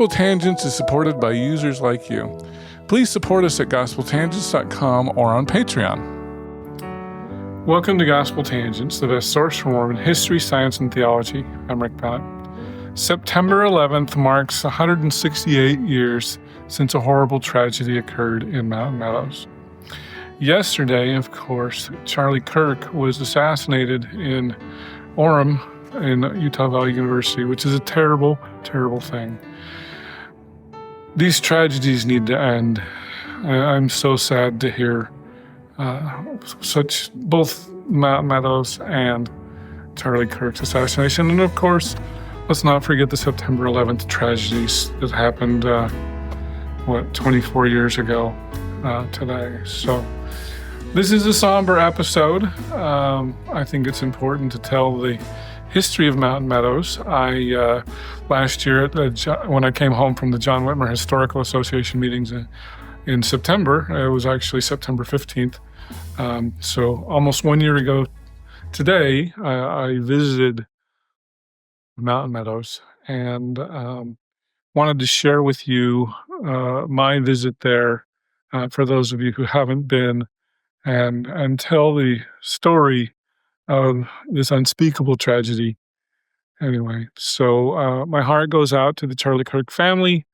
Gospel Tangents is supported by users like you. Please support us at gospeltangents.com or on Patreon. Welcome to Gospel Tangents, the best source for Mormon history, science, and theology. I'm Rick Bennett. September 11th marks 168 years since a horrible tragedy occurred in Mountain Meadows. Yesterday, of course, Charlie Kirk was assassinated in Orem in Utah Valley University, which is a terrible, terrible thing. These tragedies need to end. I'm so sad to hear both Mountain Meadows and Charlie Kirk's assassination. And of course, let's not forget the September 11th tragedies that happened, 24 years ago today. So this is a somber episode. I think it's important to tell the history of Mountain Meadows. I last year, when I came home from the John Whitmer Historical Association meetings in September, it was actually September 15th. So almost 1 year ago today, I visited Mountain Meadows and wanted to share with you my visit there for those of you who haven't been, and tell the story of this unspeakable tragedy. Anyway, so my heart goes out to the Charlie Kirk family.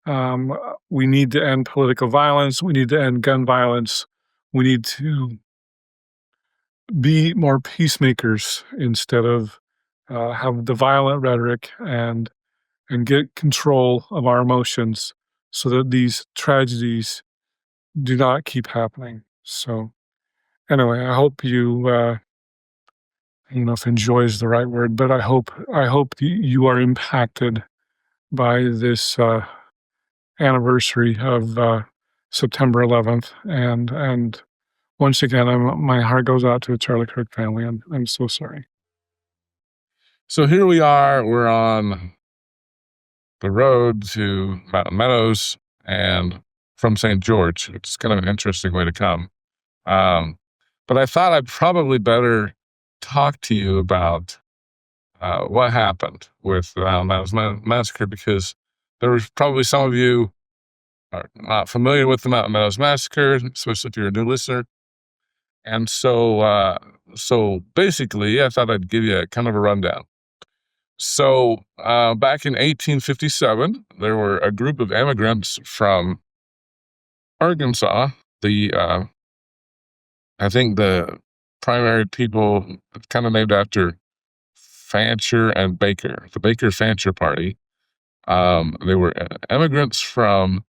We need to end political violence. We need to end gun violence. We need to be more peacemakers instead of have the violent rhetoric and get control of our emotions so that these tragedies do not keep happening. So anyway, I hope you, I don't know if enjoy is the right word, but I hope you are impacted by this anniversary of September 11th. And once again, my heart goes out to the Charlie Kirk family. I'm so sorry. So here we are. We're on the road to Mountain Meadows and from St. George. It's kind of an interesting way to come. But I thought I'd probably better talk to you about what happened with the Mountain Meadows Massacre, because there was probably some of you are not familiar with the Mountain Meadows Massacre, especially if you're a new listener. And so basically, I thought I'd give you a kind of a rundown. So back in 1857, there were a group of emigrants from Arkansas. I think the primary people, kind of named after Fancher and Baker, the Baker-Fancher party. They were immigrants from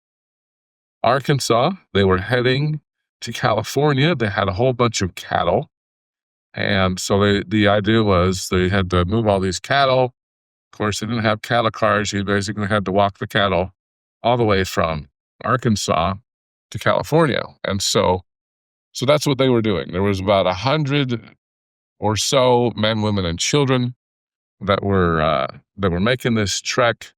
Arkansas. They were heading to California. They had a whole bunch of cattle. And so the idea was they had to move all these cattle. Of course, they didn't have cattle cars. You basically had to walk the cattle all the way from Arkansas to California. And so that's what they were doing. There was about 100 or so men, women, and children that were making this trek.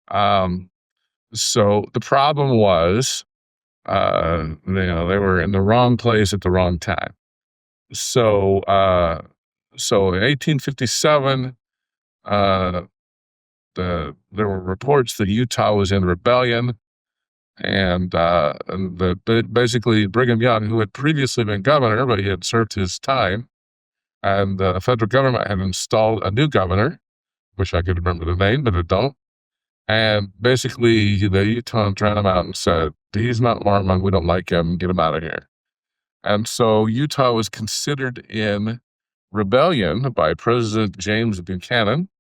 So the problem was, they were in the wrong place at the wrong time. So in 1857, there were reports that Utah was in rebellion, and basically Brigham Young, who had previously been governor, but he had served his time, and the federal government had installed a new governor, which I could remember the name, but I don't. And basically, the Utah ran him out and said, he's not Mormon, we don't like him, get him out of here. And so Utah was considered in rebellion by President James Buchanan.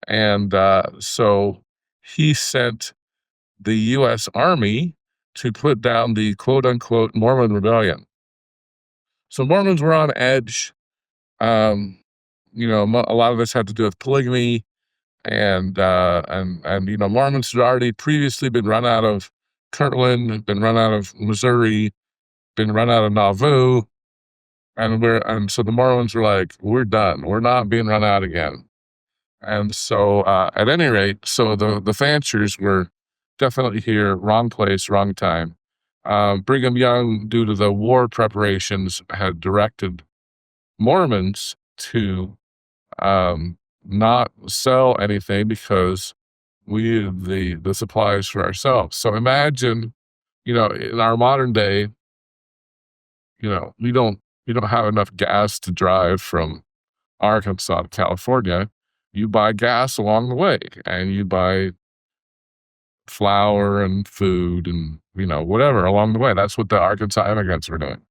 And so he sent the U.S. Army to put down the quote-unquote Mormon rebellion. So Mormons were on edge. A lot of this had to do with polygamy. And Mormons had already previously been run out of Kirtland, been run out of Missouri, been run out of Nauvoo, and so the Mormons were like, we're done. We're not being run out again. And so at any rate, so the Fanchers were definitely here, wrong place, wrong time. Brigham Young, due to the war preparations, had directed Mormons to not sell anything because we needed the supplies for ourselves. So imagine, in our modern day, you don't have enough gas to drive from Arkansas to California. You buy gas along the way, and you buy flour and food and whatever along the way. That's what the Arkansas immigrants were doing.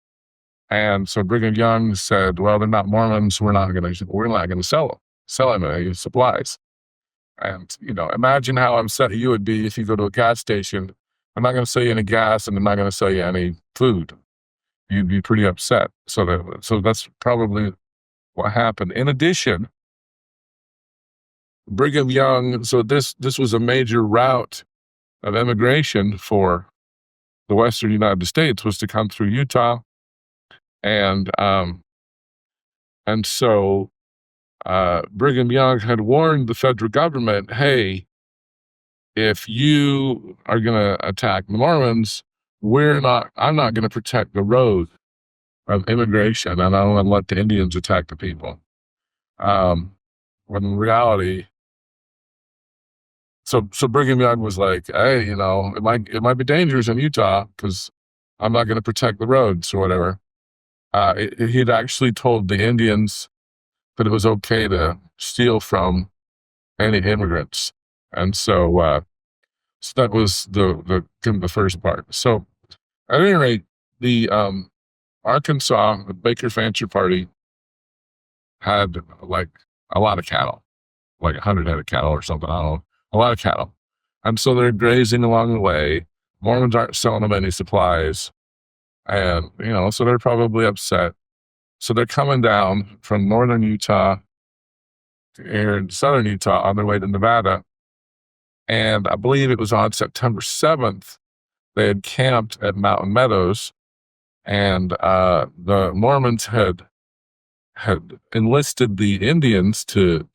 And so Brigham Young said, "Well, they're not Mormons. We're not going to sell them any supplies." And imagine how upset you would be if you go to a gas station. I'm not going to sell you any gas, and I'm not going to sell you any food. You'd be pretty upset. So that's probably what happened. In addition, Brigham Young. So this was a major route of immigration for the Western United States, was to come through Utah, and so Brigham Young had warned the federal government, "Hey, if you are going to attack the Mormons, I'm not going to protect the road of immigration, and I don't want to let the Indians attack the people." When in reality, so Brigham Young was like, "Hey, it might be dangerous in Utah because I'm not going to protect the roads or whatever." He'd actually told the Indians that it was okay to steal from any immigrants, and so that was the first part. So at any rate, the Arkansas, the Baker Fancher Party had like a lot of cattle, like 100 head of cattle or something. I don't know, a lot of cattle. And so they're grazing along the way. Mormons aren't selling them any supplies. And, so they're probably upset. So they're coming down from northern Utah and southern Utah on their way to Nevada. And I believe it was on September 7th, they had camped at Mountain Meadows, and the Mormons had enlisted the Indians to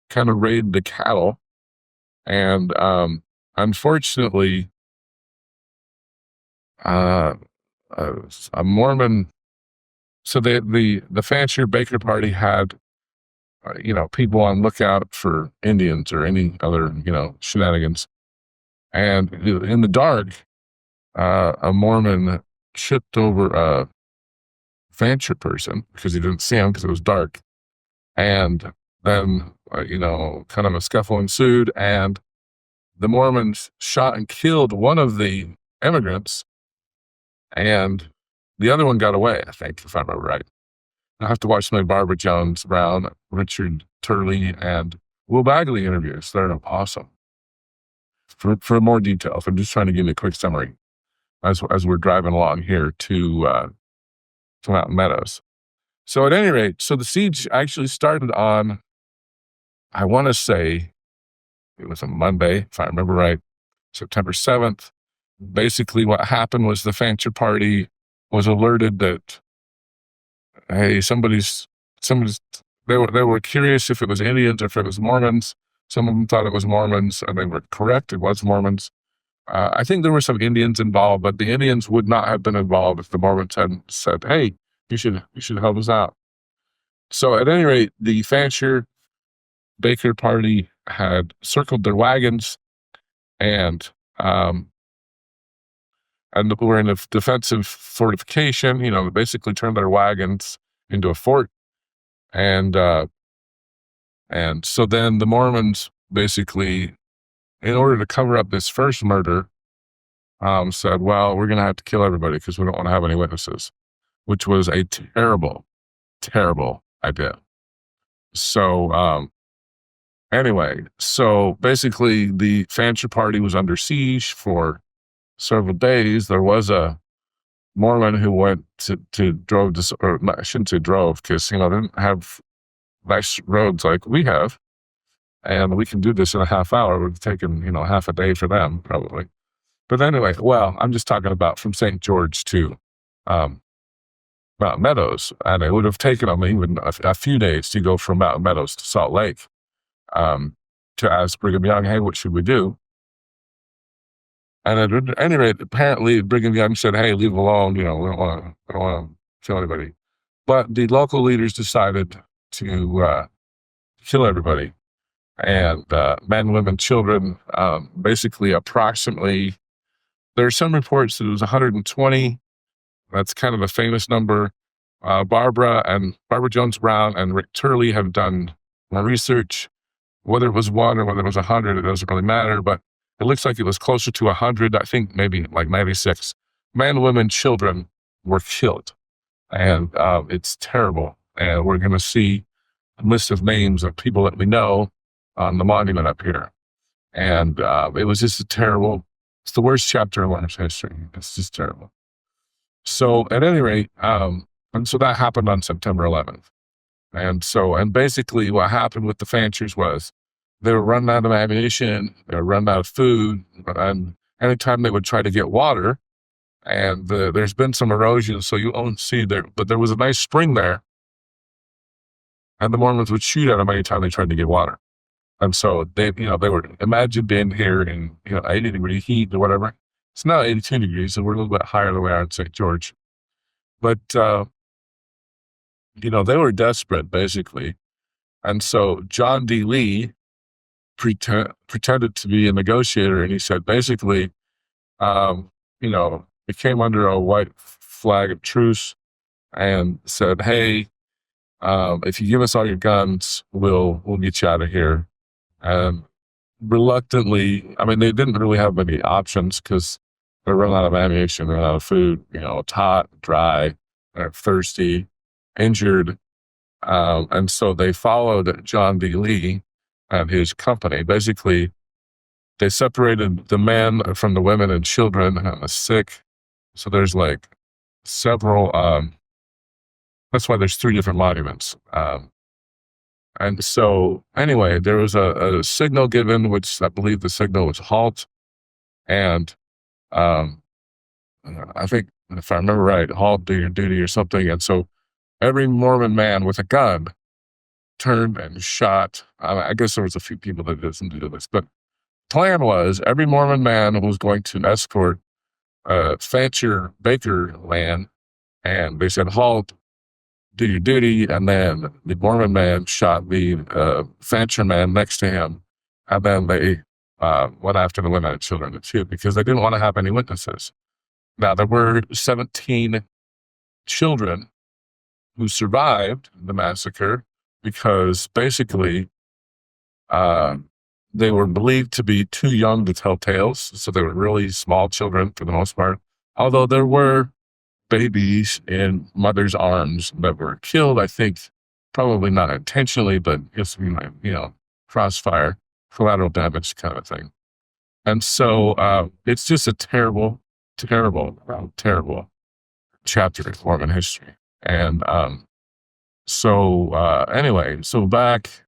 kind of raid the cattle. And unfortunately, a Mormon, so the Fancher Baker Party had people on lookout for Indians or any other shenanigans. And in the dark, a Mormon tripped over a Fancher person because he didn't see him because it was dark. And then, kind of a scuffle ensued, and the Mormons shot and killed one of the immigrants, and the other one got away, I think, if I remember right. I have to watch my Barbara Jones Brown, Richard Turley, and Will Bagley interviews. They're awesome. For more details, I'm just trying to give you a quick summary as we're driving along here to Mountain Meadows. So at any rate, so the siege actually started on, I want to say it was a Monday, if I remember right, September 7th. Basically what happened was the Fancher Party was alerted that, hey, they were curious if it was Indians or if it was Mormons. Some of them thought it was Mormons, and they were correct, it was Mormons. I think there were some Indians involved, but the Indians would not have been involved if the Mormons hadn't said, "Hey, you should help us out." So at any rate, the Fancher Baker Party had circled their wagons, and were in a defensive fortification. They basically turned their wagons into a fort, and so then the Mormons basically, in order to cover up this first murder, said, "Well, we're going to have to kill everybody because we don't want to have any witnesses," which was a terrible, terrible idea. So anyway, so basically the Fancher Party was under siege for several days. There was a Mormon who went drove to, or not, I shouldn't say drove, because they didn't have nice roads like we have, and we can do this in a half hour. It would have taken half a day for them probably. But anyway, well, I'm just talking about from St. George to Mountain Meadows, and it would have taken them even a few days to go from Mountain Meadows to Salt Lake, to ask Brigham Young, "Hey, what should we do?" And at any rate, apparently Brigham Young said, "Hey, leave it alone. We don't want to kill anybody." But the local leaders decided to kill everybody. and men, women, children. Basically, approximately, there are some reports that it was 120. That's kind of a famous number. Barbara Jones Brown and Rick Turley have done research. Whether it was one or whether it was 100, it doesn't really matter, but it looks like it was closer to 100. I think maybe like 96. Men, women, children were killed. And it's terrible. And we're going to see a list of names of people that we know on the monument up here. And it was just it's the worst chapter in Mormon history. It's just terrible. So at any rate, and so that happened on September 11th. And basically what happened with the Fanchers was they were running out of ammunition, they were running out of food, and anytime they would try to get water, and there's been some erosion, so you won't see there, but there was a nice spring there, and the Mormons would shoot at them anytime they tried to get water. And so they were, imagine being here in 80-degree heat or whatever. It's now 82 degrees, so we're a little bit higher than we are in St. George. But they were desperate, basically. And so John D. Lee pretended to be a negotiator, and he said, basically, it came under a white flag of truce and said, hey, if you give us all your guns, we'll get you out of here. And reluctantly, I mean, they didn't really have many options because they run out of ammunition, they run out of food, it's hot, dry, they're thirsty, injured. And so they followed John D. Lee and his company. Basically, they separated the men from the women and children and the sick. So there's like several, that's why there's 3 different monuments. And so anyway, there was a signal given, which I believe the signal was halt. And I think, if I remember right, halt, do your duty or something. And so every Mormon man with a gun turned and shot. I guess there was a few people that didn't do this, but plan was every Mormon man was going to escort Fancher Baker land, and they said, halt, do your duty. And then the Mormon man shot the Fancher man next to him. And then they went after the women and children too, because they didn't want to have any witnesses. Now, there were 17 children who survived the massacre because basically they were believed to be too young to tell tales. So they were really small children for the most part. Although there were babies in mothers' arms that were killed, I think, probably not intentionally, but just, crossfire, collateral damage kind of thing. And so it's just a terrible, terrible, terrible chapter in Mormon history. And anyway, so back,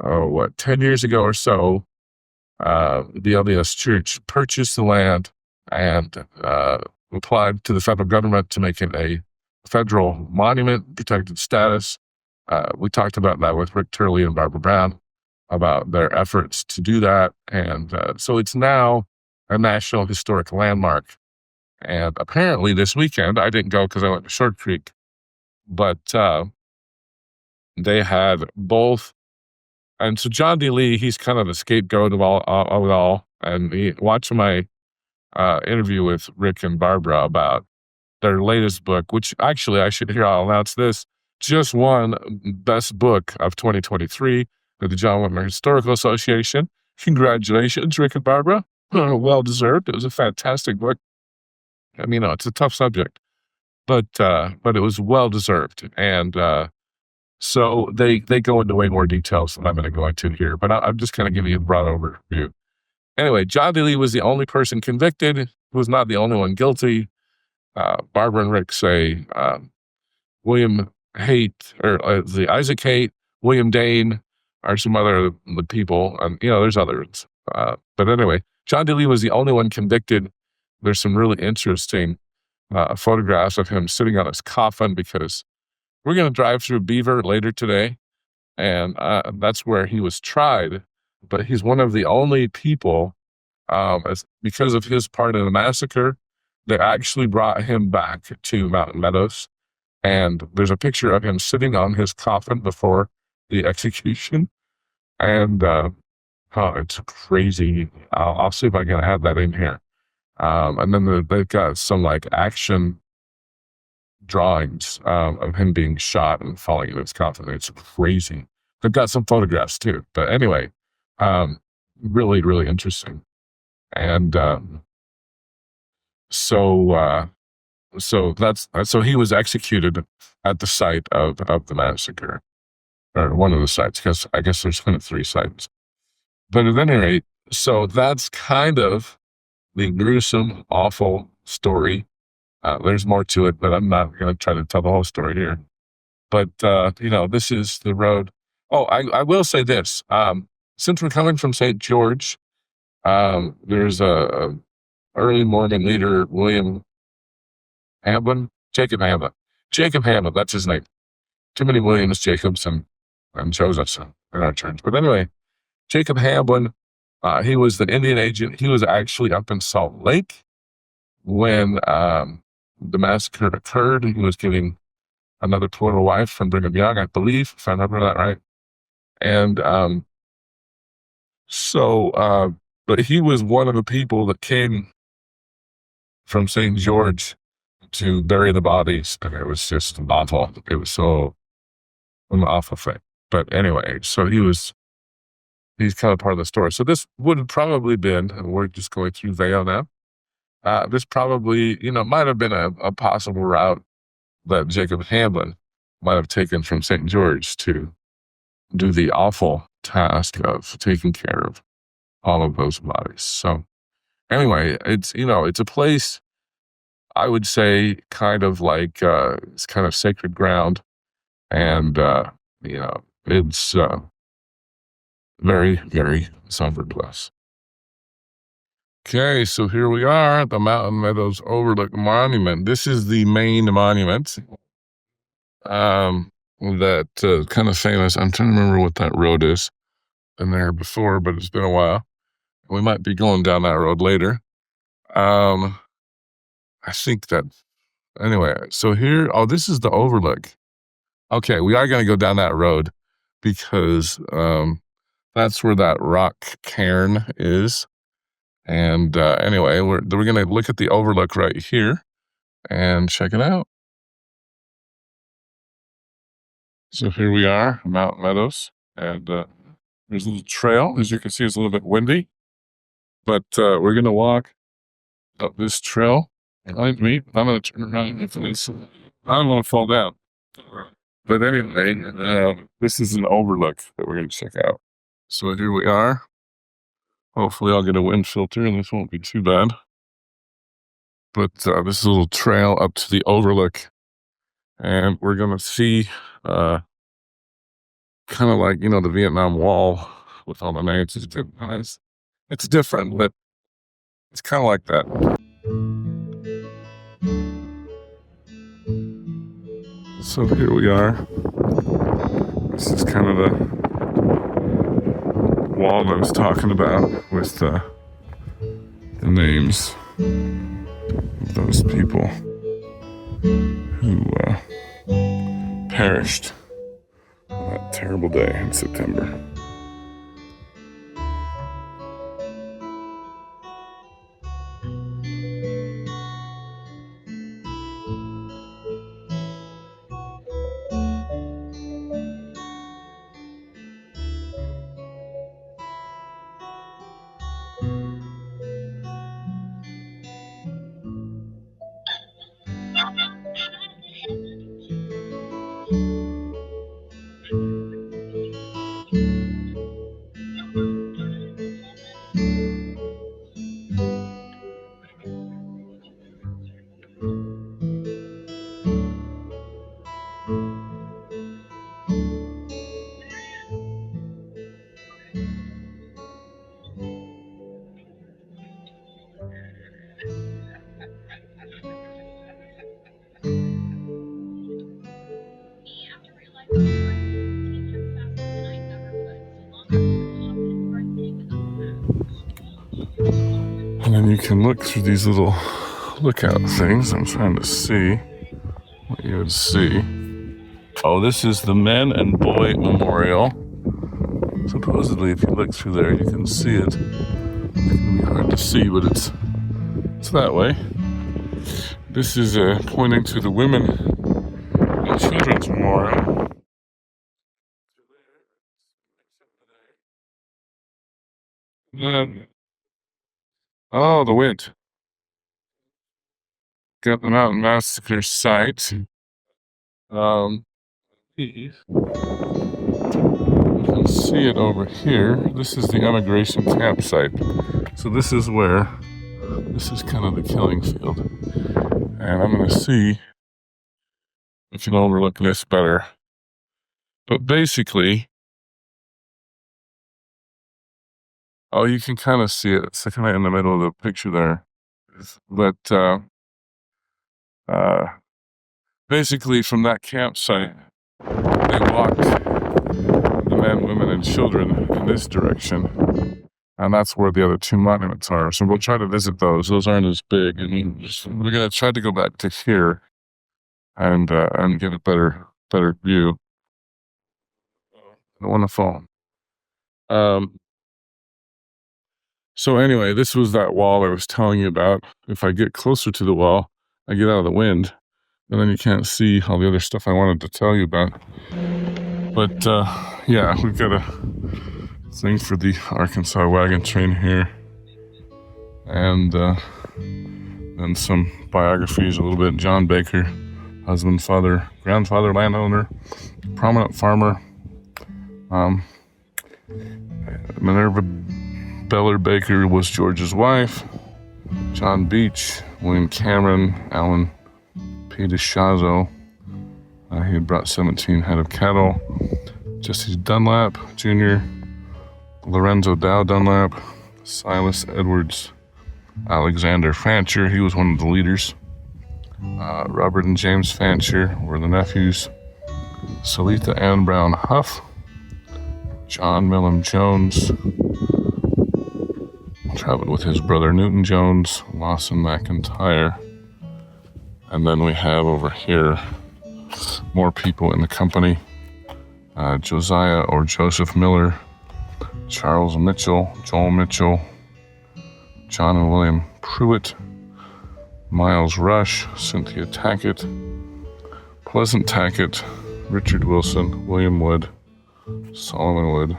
10 years ago or so, the LDS Church purchased the land and applied to the federal government to make it a federal monument, protected status. We talked about that with Rick Turley and Barbara Brown about their efforts to do that. And so it's now a National Historic Landmark. And apparently this weekend, I didn't go because I went to Short Creek, but they had both. And so John D. Lee, he's kind of the scapegoat of all. And watching my interview with Rick and Barbara about their latest book, which actually I'll announce this, just won Best Book of 2023 with the John Whitmer Historical Association. Congratulations, Rick and Barbara. Well deserved. It was a fantastic book. I mean, it's a tough subject, but it was well deserved. And so they go into way more details than I'm going to go into here, but I'm just kind of giving you a broad overview. Anyway, John D. Lee was the only person convicted. He was not the only one guilty. Barbara and Rick say William Haight, or the Isaac Haight, William Dane are some other people, and there's others. But anyway, John D. Lee was the only one convicted. There's some really interesting photographs of him sitting on his coffin, because we're going to drive through Beaver later today, and that's where he was tried. But he's one of the only people, because of his part in the massacre, that actually brought him back to Mountain Meadows. And there's a picture of him sitting on his coffin before the execution. And oh, it's crazy. I'll see if I can have that in here. And then they've got some like action drawings of him being shot and falling in his coffin. It's crazy. They've got some photographs too. But anyway, really, really interesting. And so he was executed at the site of the massacre, or one of the sites, because I guess there's kind of 3 sites. But at any rate, so that's kind of the gruesome, awful story. There's more to it, but I'm not going to try to tell the whole story here. But, this is the road. Oh, I will say this. Since we're coming from St. George, there's a early Mormon leader, Jacob Hamblin, that's his name. Too many Williams, Jacobs, and Josephs in our church. But anyway, Jacob Hamblin, he was the Indian agent. He was actually up in Salt Lake when the massacre occurred. He was giving another poor wife from Brigham Young, I believe, if I remember that right. And but he was one of the people that came from St. George to bury the bodies, and it was just awful. It was so an awful thing. But anyway, so he's kind of part of the story. So this would have probably been, and we're just going through Vale now. This probably, might have been a possible route that Jacob Hamblin might have taken from St. George to do the awful task of taking care of all of those bodies. So anyway, it's a place, I would say, kind of like it's kind of sacred ground, and it's very, very somber place. Okay, so here we are at the Mountain Meadows Overlook Monument. This is the main monument that kind of famous. I'm trying to remember what that road is. Been there before, but it's been a while. We might be going down that road later. I think that, anyway, so here, this is the overlook. Okay, we are going to go down that road because that's where that rock cairn is. And anyway, we're going to look at the overlook right here and check it out. So here we are, Mountain Meadows, and there's a little trail. As you can see, it's a little bit windy, but we're going to walk up this trail behind me. I'm going to turn around if it's, I don't want to fall down. But anyway, this is an overlook that we're going to check out. So here we are. Hopefully I'll get a wind filter and this won't be too bad. But this is a little trail up to the overlook. And we're going to see kind of like, the Vietnam Wall with all the names. It's different, but it's kind of like that. So here we are. This is kind of the wall I was talking about with the names of those people who perished on that terrible day in September. And then you can look through these little lookout things. I'm trying to see what you would see. Oh, this is the Men and Boy Memorial. Supposedly, if you look through there, you can see it. It's gonna be hard to see, but it's that way. This is pointing to the Women and Children's Memorial. Oh, the wind. Got the Mountain Massacre site. You can see it over here. This is the emigration campsite. So this is kind of the killing field. And I'm going to see if you can overlook this better. But basically, you can kind of see it. It's kind of in the middle of the picture there. But basically, from that campsite, they walked the men, women, and children in this direction. And that's where the other two monuments are. So we'll try to visit those. Those aren't as big. I mean, we're going to try to go back to here and get a better view. I don't want to fall. So anyway, this was that wall I was telling you about. If I get closer to the wall, I get out of the wind, and then you can't see all the other stuff I wanted to tell you about. But yeah, we've got a thing for the Arkansas wagon train here, and some biographies a little bit. John Baker, husband, father, grandfather, landowner, prominent farmer. Minerva Beller Baker was George's wife. John Beach, William Cameron, Allen P. DeShazo. He had brought 17 head of cattle. Jesse Dunlap Jr., Lorenzo Dow Dunlap, Silas Edwards, Alexander Fancher, he was one of the leaders. Robert and James Fancher were the nephews. Salitha Ann Brown Huff, John Millam Jones, traveled with his brother Newton Jones, Lawson McIntyre. And then we have over here more people in the company. Josiah or Joseph Miller, Charles Mitchell, Joel Mitchell, John and William Pruitt, Miles Rush, Cynthia Tackett, Pleasant Tackett, Richard Wilson, William Wood, Solomon Wood,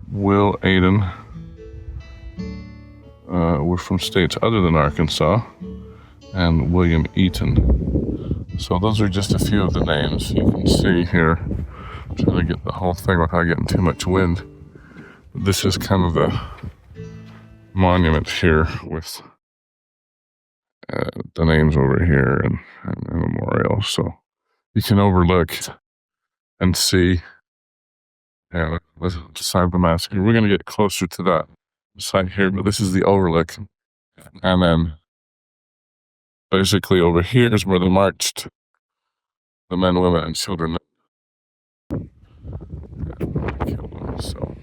Will Aiden, were from states other than Arkansas, and William Eaton. So those are just a few of the names you can see here. I'm trying to get the whole thing without getting too much wind. This is kind of the monument here with the names over here and the memorial. So you can overlook and see the site of the massacre. We're going to get closer to that site here, but this is the overlook. And then basically over here is where they marched the men, women, and children. Killed them. So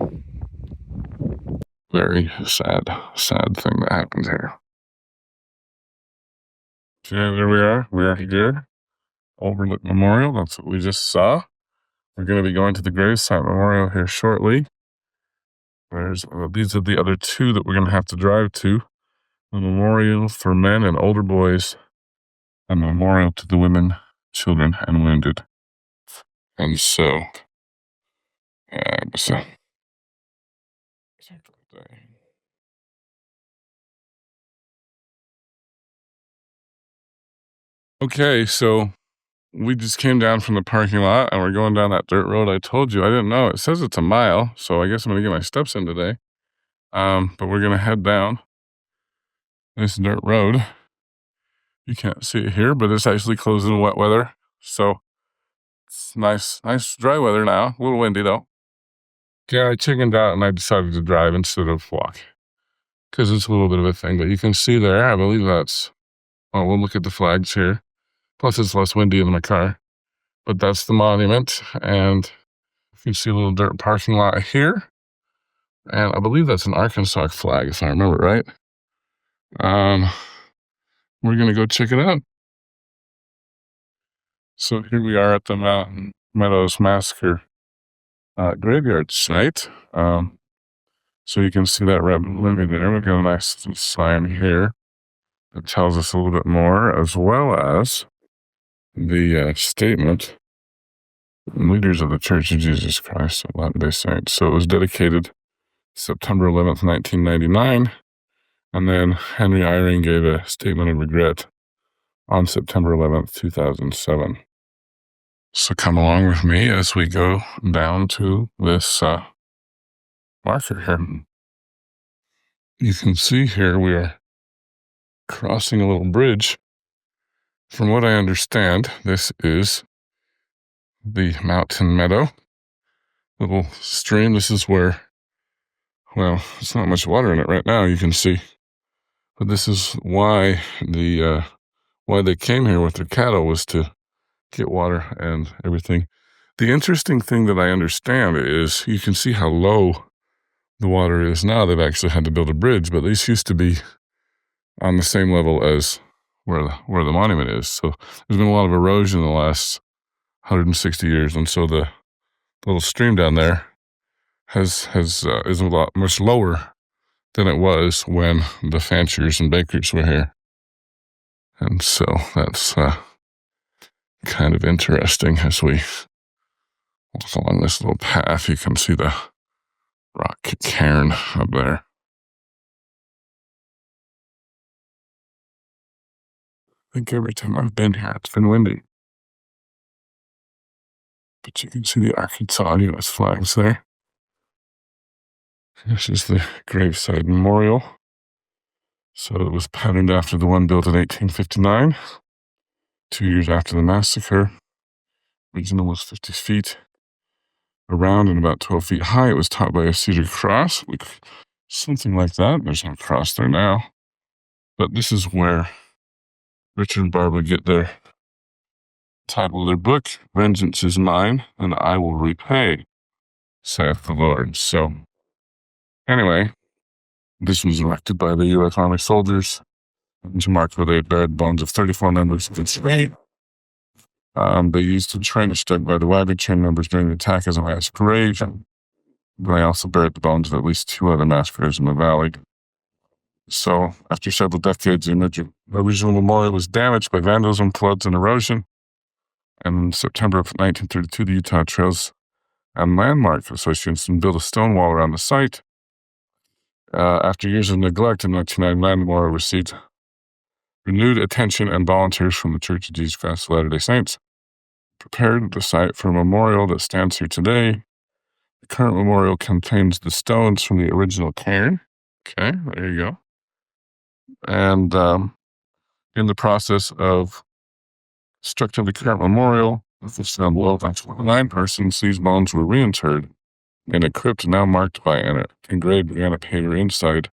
very sad thing that happened here. So yeah, there we are. We are here. Overlook Memorial. That's what we just saw. We're going to be going to the gravesite memorial here shortly. These are the other two that we're going to have to drive to. The memorial for men and older boys, a memorial to the women, children, and wounded. And so, okay, so we just came down from the parking lot and we're going down that dirt road I told you. I didn't know. It says it's a mile, so I guess I'm going to get my steps in today. But we're going to head down this dirt road. You can't see it here, but it's actually closed in wet weather. So it's nice dry weather now. A little windy though. Yeah, I chickened out and I decided to drive instead of walk because it's a little bit of a thing. But you can see there, I believe that's, we'll look at the flags here. Plus it's less windy in my car. But that's the monument. And you see a little dirt parking lot here. And I believe that's an Arkansas flag, if I remember right. We're going to go check it out. So here we are at the Mountain Meadows Massacre graveyard site. So you can see that rabbit living there. We've got a nice little sign here that tells us a little bit more, as well as the statement, Leaders of the Church of Jesus Christ of Latter-day Saints. So it was dedicated September 11th, 1999. And then Henry Eyring gave a statement of regret on September 11th, 2007. So come along with me as we go down to this marker here. You can see here we are crossing a little bridge. From what I understand, this is the Mountain Meadow little stream. This is where, well, it's not much water in it right now, you can see. But this is why they came here with their cattle, was to get water and everything. The interesting thing that I understand is you can see how low the water is now. They've actually had to build a bridge, but these used to be on the same level as where the monument is. So there's been a lot of erosion in the last 160 years, and so the little stream down there is a lot much lower than it was when the Fanchers and Bakers were here. And so that's kind of interesting. As we walk along this little path, you can see the rock cairn up there. I think every time I've been here, it's been windy. But you can see the Arkansas U.S. flags there. This is the graveside memorial. So it was patterned after the one built in 1859, 2 years after the massacre. Original was 50 feet around and about 12 feet high. It was topped by a cedar cross, something like that. There's no cross there now. But this is where Richard and Barbara get their title of their book, Vengeance is Mine, and I Will Repay, saith the Lord. So, anyway, this was erected by the U.S. Army soldiers to mark where they had buried bones of 34 members of its raid. They used the trench dug by the wagon train members during the attack as a mass grave. They also buried the bones of at least 2 other massacres in the valley. So, after several decades, the original memorial was damaged by vandalism, floods, and erosion. And in September of 1932, the Utah Trails and Landmark Association built a stone wall around the site. After years of neglect, in 1999, the memorial received renewed attention and volunteers from the Church of Jesus Christ of Latter-day Saints prepared the site for a memorial that stands here today. The current memorial contains the stones from the original cairn. Okay, there you go. And in the process of constructing the current memorial, with the stone wall by 29 persons, these bones were reinterred in a crypt now marked by an engraved granite paver inside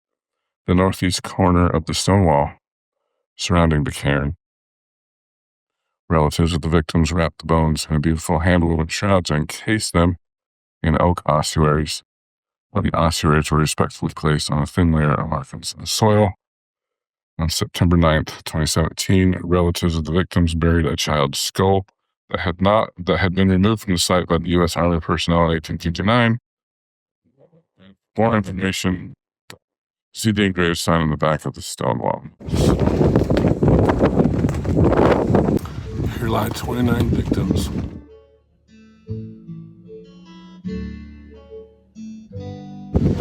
the northeast corner of the stone wall surrounding the cairn. Relatives of the victims wrapped the bones in beautiful hand-woven shrouds and encased them in oak ossuaries. The ossuaries were respectfully placed on a thin layer of Arkansas soil. On September 9th, 2017, relatives of the victims buried a child's skull that had been removed from the site by the U.S. Army personnel in 1859. For more information, see the engraved sign on the back of the stone wall. Here lie 29 victims.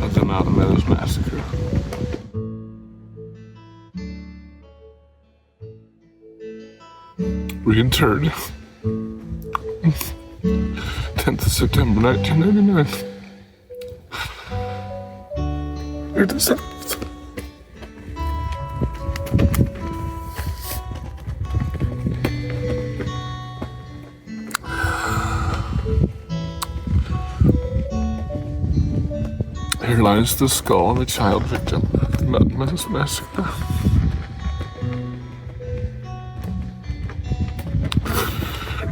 Of the Mountain Meadows Massacre. Reinterred 10th of September 1999. Here it is. Here lies the skull of a child victim of the Mountain Meadows Massacre.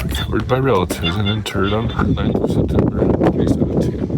Recovered by relatives and interred on 9th of September 2017.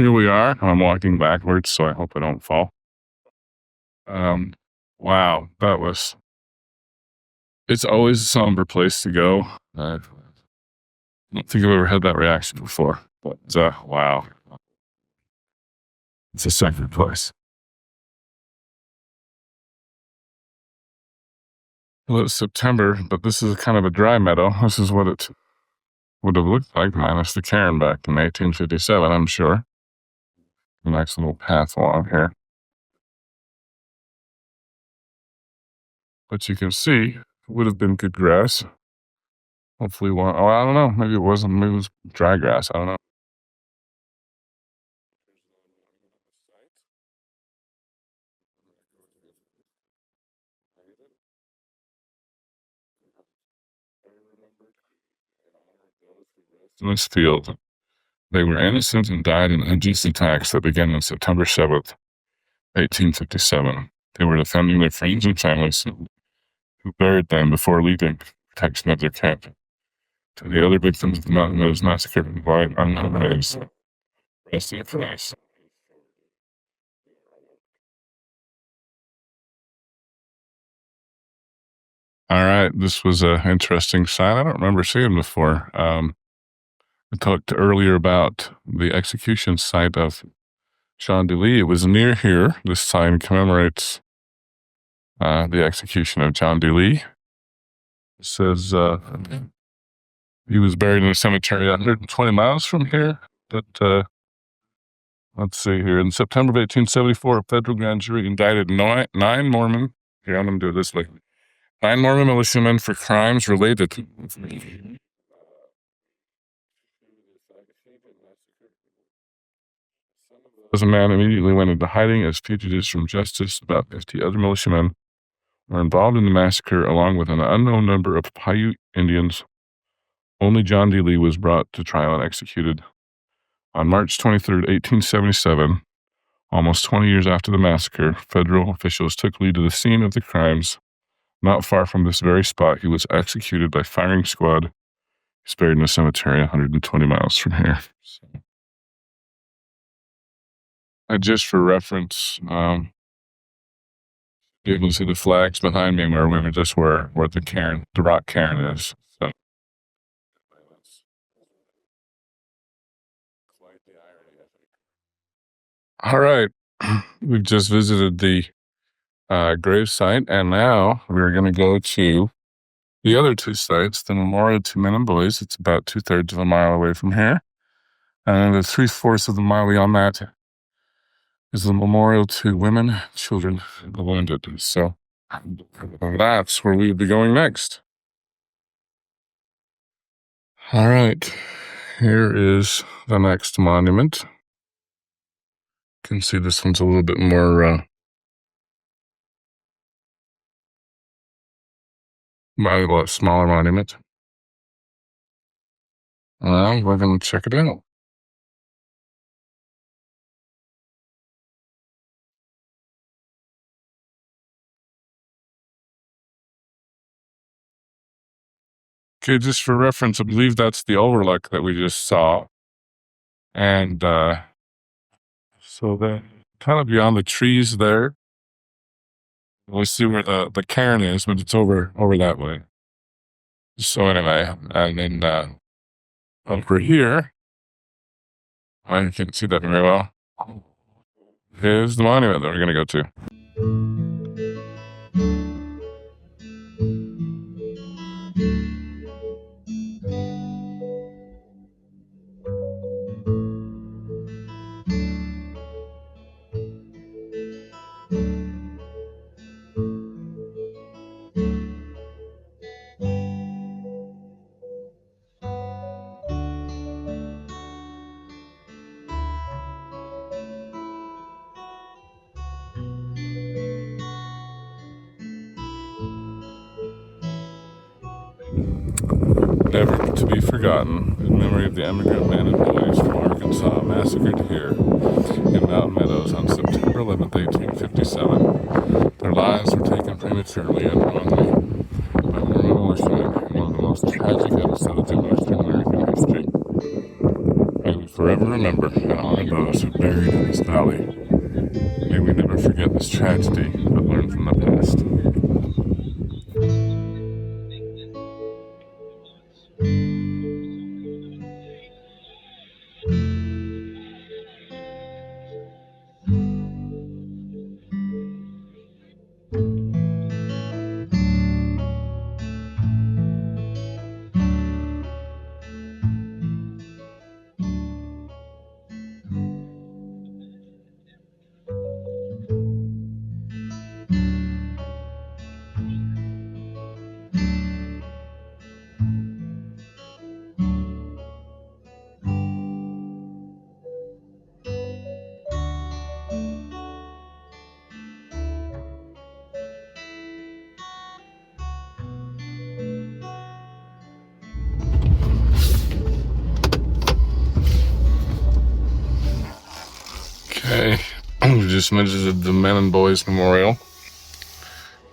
here we are. I'm walking backwards, so I hope I don't fall. Wow, it's always a somber place to go. I don't think I've ever had that reaction before, but wow. It's a sacred place. Well, it's September, but this is kind of a dry meadow. This is what it would have looked like, minus the cairn back in 1857, I'm sure. A nice little path along here. But you can see, it would have been good grass. Hopefully I don't know. Maybe it wasn't. Maybe it was dry grass. I don't know. In this field, they were innocent and died in unjust attacks that began on September 7th, 1857. They were defending their friends and families who buried them before leaving protection of their camp. To the other victims of the Mountain Meadows Massacre and blind unknown names, rest in peace. All right, this was an interesting sign. I don't remember seeing before. I talked earlier about the execution site of John DeLee. It was near here. This sign commemorates the execution of John DeLee. It says he was buried in a cemetery 120 miles from here. But let's see here. In September of 1874, a federal grand jury indicted nine Mormon. Here, I'm going to do it this way. 9 Mormon militiamen for crimes related to a man immediately went into hiding as fugitives from justice. About 50 other militiamen were involved in the massacre, along with an unknown number of Paiute Indians. Only John DeLee was brought to trial and executed. On March 23, 1877, almost 20 years after the massacre, federal officials took Lee to the scene of the crimes. Not far from this very spot, he was executed by firing squad. He's buried in a cemetery 120 miles from here. Just for reference, you can see the flags behind me where we just were, where the rock cairn is. So, all right, we've just visited the grave site, and now we're going to go to the other 2 sites, the memorial to men and boys. It's about 2/3 of a mile away from here, and the 3/4 of the mile beyond that is the memorial to women, children, and the wounded. So that's where we would be going next. All right, here is the next monument. You can see this one's a little bit more a smaller monument. We're going to check it out. Okay, just for reference, I believe that's the overlook that we just saw. And so the kind of beyond the trees there, we'll see where the cairn is, but it's over that way. So anyway, and then over here, I can't see that very well. Here's the monument that we're going to go to. Never to be forgotten, in memory of the emigrant men and boys from Arkansas massacred here in Mountain Meadows on September 11th, 1857. Their lives were taken prematurely and wrongly by Mormon militiamen in one of the most tragic episodes in Western American history. May we forever forever remember and honor those buried in this valley. May we never forget this tragedy, but learn from the past. Okay, we just visited the Men and Boys Memorial,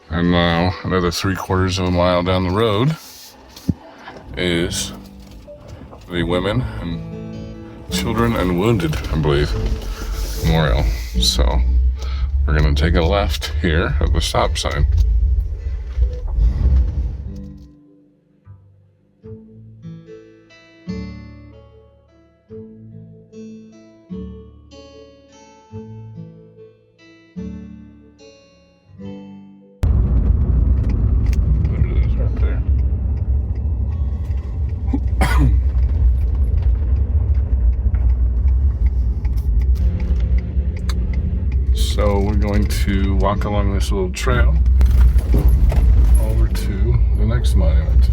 and now another 3/4 of a mile down the road is the Women and Children and Wounded, I believe, Memorial. So we're going to take a left here at the stop sign. So we're going to walk along this little trail over to the next monument.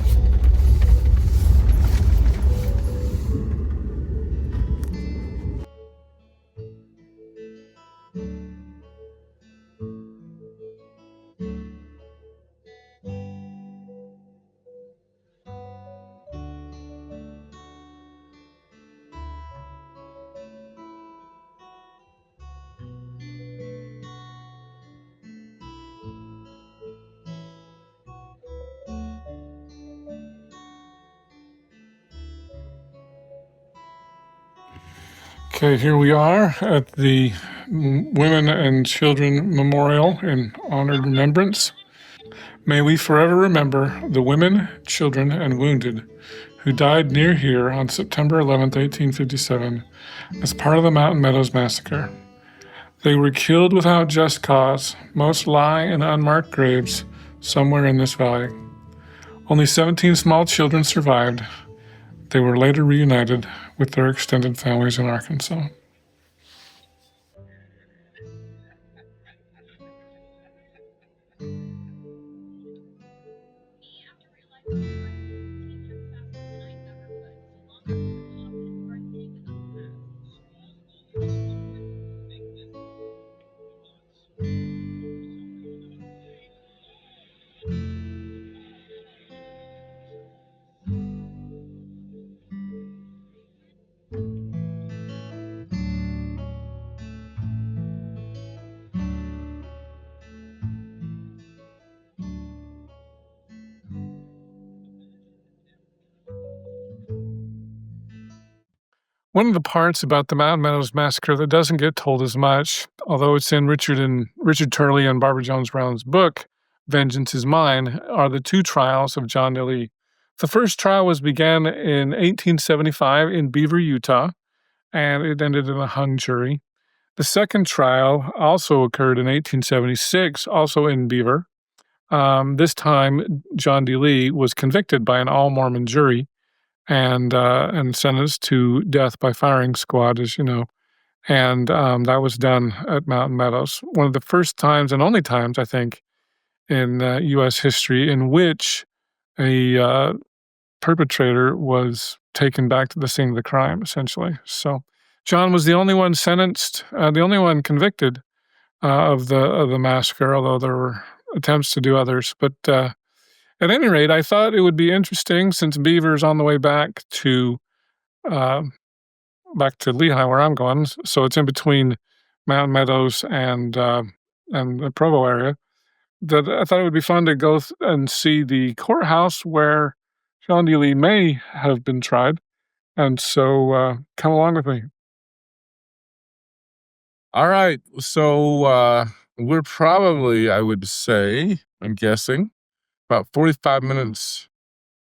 Okay, here we are at the Women and Children Memorial in honored remembrance. May we forever remember the women, children, and wounded who died near here on September 11th, 1857, as part of the Mountain Meadows Massacre. They were killed without just cause. Most lie in unmarked graves somewhere in this valley. Only 17 small children survived. They were later reunited with their extended families in Arkansas. One of the parts about the Mountain Meadows Massacre that doesn't get told as much, although it's in Richard Turley and Barbara Jones Brown's book, Vengeance is Mine, are the two trials of John Lee. The first trial began in 1875 in Beaver, Utah, and it ended in a hung jury. The second trial also occurred in 1876, also in Beaver. This time, John D. Lee was convicted by an all-Mormon jury and sentenced to death by firing squad, as you know. And that was done at Mountain Meadows. One of the first times and only times, I think, in U.S. history in which a perpetrator was taken back to the scene of the crime, essentially. So John was the only one sentenced, the only one convicted of the massacre, although there were attempts to do others. But at any rate, I thought it would be interesting, since Beaver's on the way back to Lehigh, where I'm going. So it's in between Mountain Meadows and the Provo area. That I thought it would be fun to go and see the courthouse where John D. Lee may have been tried. And so come along with me. All right. So we're probably, I would say, I'm guessing, about 45 minutes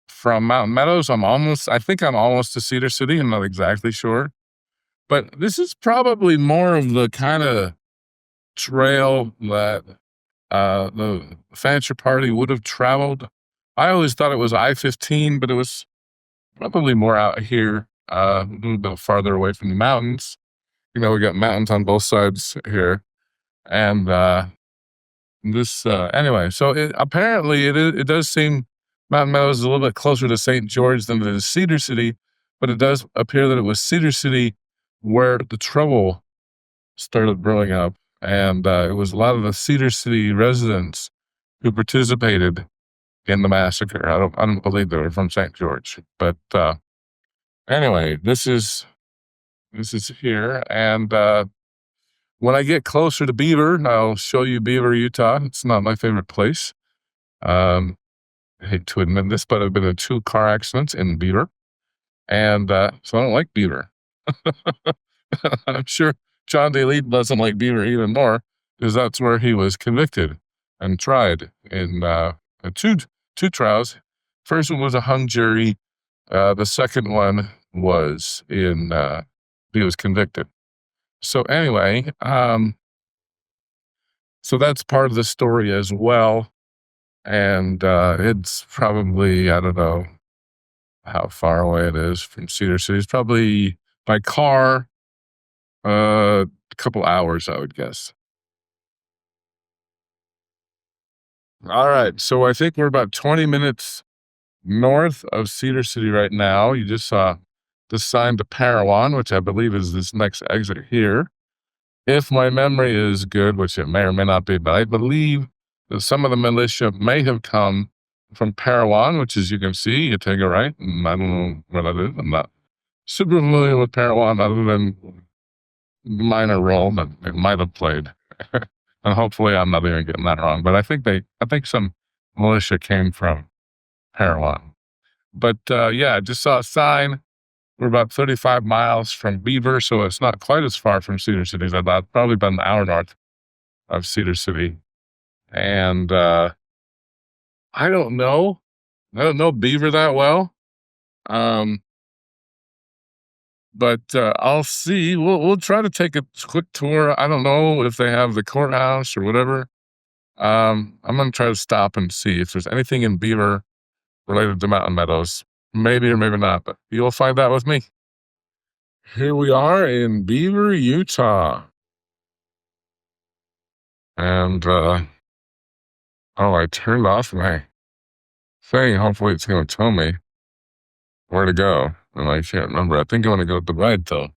from Mountain Meadows. I think I'm almost to Cedar City. I'm not exactly sure. But this is probably more of the kind of trail that the Fancher party would have traveled. I always thought it was I-15, but it was probably more out here, a little bit farther away from the mountains. We got mountains on both sides here. And anyway, so apparently it does seem Mountain Meadows is a little bit closer to St. George than it is Cedar City, but it does appear that it was Cedar City where the trouble started brewing up. And it was a lot of the Cedar City residents who participated in the massacre. I don't believe they were from St. George, but anyway, this is here. And when I get closer to Beaver, I'll show you Beaver, Utah. It's not my favorite place. I hate to admit this, but I've been in 2 car accidents in Beaver, and so I don't like Beaver. I'm sure John DeLeet doesn't like Beaver even more, because that's where he was convicted and tried in two trials. First one was a hung jury. The second one was he was convicted. So anyway, so that's part of the story as well. And it's probably, I don't know how far away it is from Cedar City. It's probably by car, a couple hours, I would guess. All right. So I think we're about 20 minutes north of Cedar City right now. You just saw the sign to Parowan, which I believe is this next exit here. If my memory is good, which it may or may not be, but I believe that some of the militia may have come from Parowan, which, as you can see, you take a right, and I don't know what that is. I'm not super familiar with Parowan other than the minor role that it might have played. And hopefully I'm not even getting that wrong. But I think some militia came from Parowan. But yeah, I just saw a sign. We're about 35 miles from Beaver, so it's not quite as far from Cedar City as I thought. Probably about an hour north of Cedar City. And I don't know. I don't know Beaver that well. But I'll see. We'll try to take a quick tour. I don't know if they have the courthouse or whatever. I'm going to try to stop and see if there's anything in Beaver related to Mountain Meadows. Maybe or maybe not, but you'll find out with me. Here we are in Beaver, Utah. And, I turned off my thing. Hopefully it's going to tell me where to go. And I can't remember. I think I want to go to the right, though.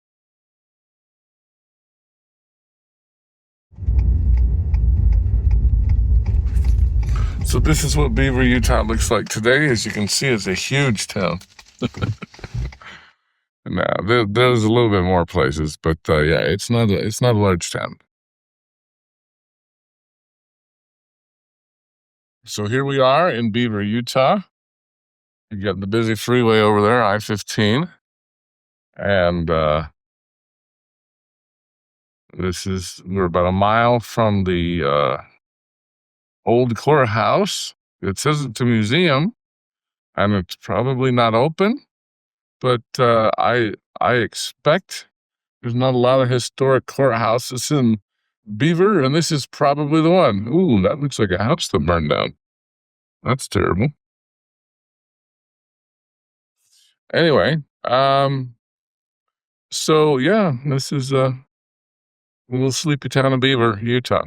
So this is what Beaver, Utah looks like today. As you can see, it's a huge town. Now, there's a little bit more places, but yeah, it's not a large town. So here we are in Beaver, Utah. You got the busy freeway over there, I-15. And we're about a mile from the old courthouse. It says it's a museum, and it's probably not open, but I expect there's not a lot of historic courthouses in Beaver, and this is probably the one. Ooh, that looks like a house that burned down. That's terrible. Anyway, so yeah, this is a little sleepy town of Beaver, Utah.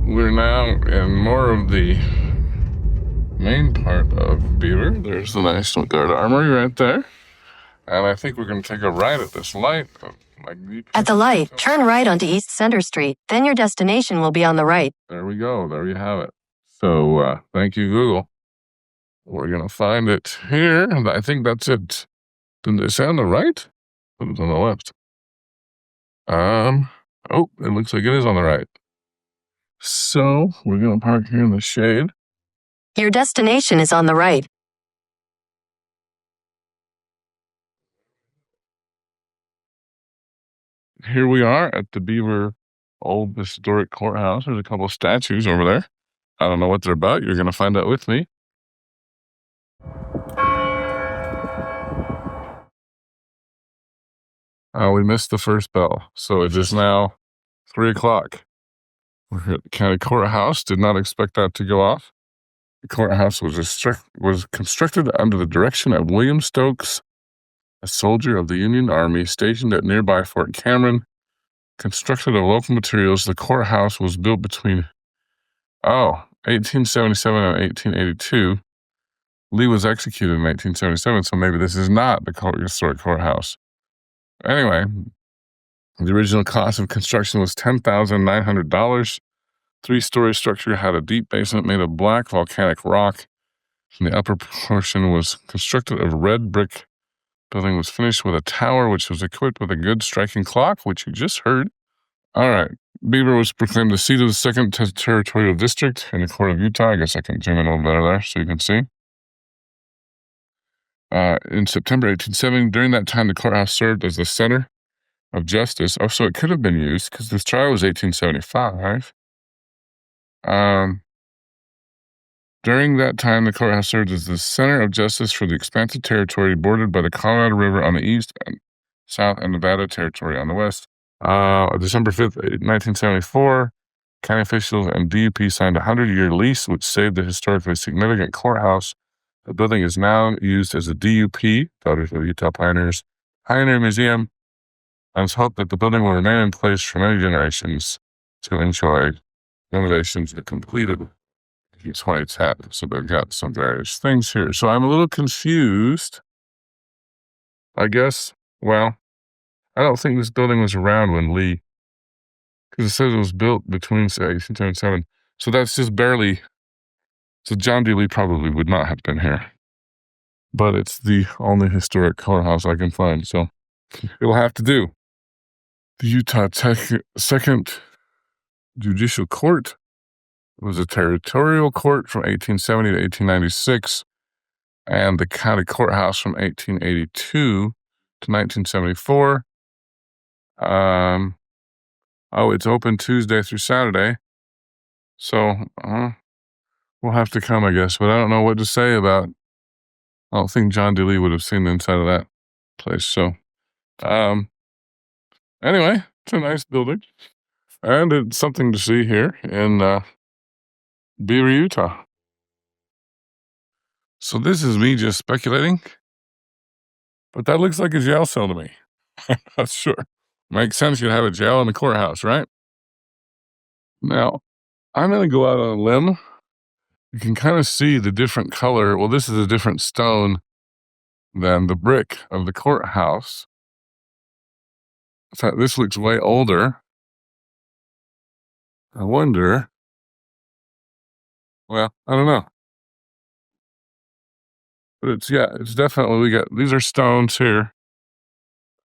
We're now in more of the main part of Beaver. There's the National Guard Armory right there. And I think we're going to take a ride at this light. At the light, turn right onto East Center Street. Then your destination will be on the right. There we go. There you have it. So thank you, Google. We're going to find it here. And I think that's it. Didn't they say on the right? It was on the left. Oh, it looks like it is on the right. So we're going to park here in the shade. Your destination is on the right. here we are at the Beaver Old Historic Courthouse. There's a couple of statues over there. I don't know what they're about. You're going to find out with me. We missed the first bell, so it is now 3 o'clock. We're at the county courthouse. Did not expect that to go off. The courthouse was constructed under the direction of William Stokes, a soldier of the Union Army stationed at nearby Fort Cameron. Constructed of local materials, the courthouse was built between 1877 and 1882. Lee was executed in 1877, so maybe this is not the historic courthouse. Anyway, the original cost of construction was $10,900. 3-story structure had a deep basement made of black volcanic rock, and the upper portion was constructed of red brick. Building was finished with a tower, which was equipped with a good striking clock, which you just heard. All right. Beaver was proclaimed the seat of the 2nd Territorial District in the Court of Utah. I guess I can zoom in a little better there so you can see. In September 1870, during that time, the courthouse served as the center of justice. Oh, so it could have been used because this trial was 1875. During that time, the courthouse served as the center of justice for the expansive territory bordered by the Colorado River on the east and south and Nevada Territory on the west. December 5th, 1974, county officials and DUP signed a 100-year lease, which saved the historically significant courthouse. The building is now used as a DUP, Daughters of Utah Pioneers, Pioneer Museum, and it's hoped that the building will remain in place for many generations to enjoy renovations that completed. It's why it's happened. So they've got some various things here. So I'm a little confused. I guess, well, I don't think this building was around when Lee, because it says it was built between 1877. So that's just barely, so John D. Lee probably would not have been here. But it's the only historic courthouse I can find, so it'll have to do. The Utah 2nd Judicial Court was a territorial court from 1870 to 1896, and the county courthouse from 1882 to 1974. It's open Tuesday through Saturday, so we'll have to come, I guess, but I don't know what to say about, I don't think John D. Lee would have seen the inside of that place, so, anyway, it's a nice building, and it's something to see here in, Beaver, Utah. So this is me just speculating, but that looks like a jail cell to me. I'm not sure. Makes sense you'd have a jail in the courthouse, right? Now, I'm going to go out on a limb. You can kind of see the different color. Well, this is a different stone than the brick of the courthouse. So this looks way older. I wonder. Well, I don't know. But it's definitely, we got, these are stones here.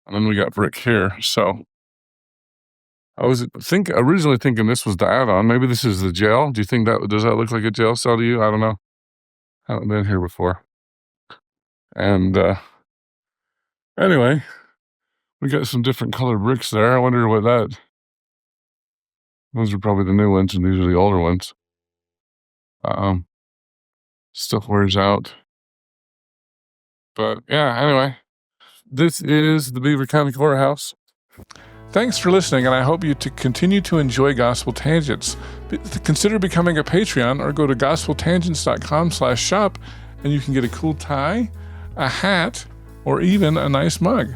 And then we got brick here. So I was originally thinking this was the add-on. Maybe this is the jail. Do you think does that look like a jail cell to you? I don't know. Haven't been here before. And anyway, we got some different colored bricks there. I wonder what those are probably the new ones and these are the older ones. Stuff wears out. But yeah, anyway, this is the Beaver County Courthouse. Thanks for listening, and I hope you continue to enjoy Gospel Tangents. Consider becoming a Patreon or go to gospeltangents.com/shop, and you can get a cool tie, a hat, or even a nice mug.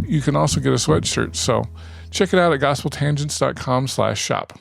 You can also get a sweatshirt, so check it out at gospeltangents.com/shop.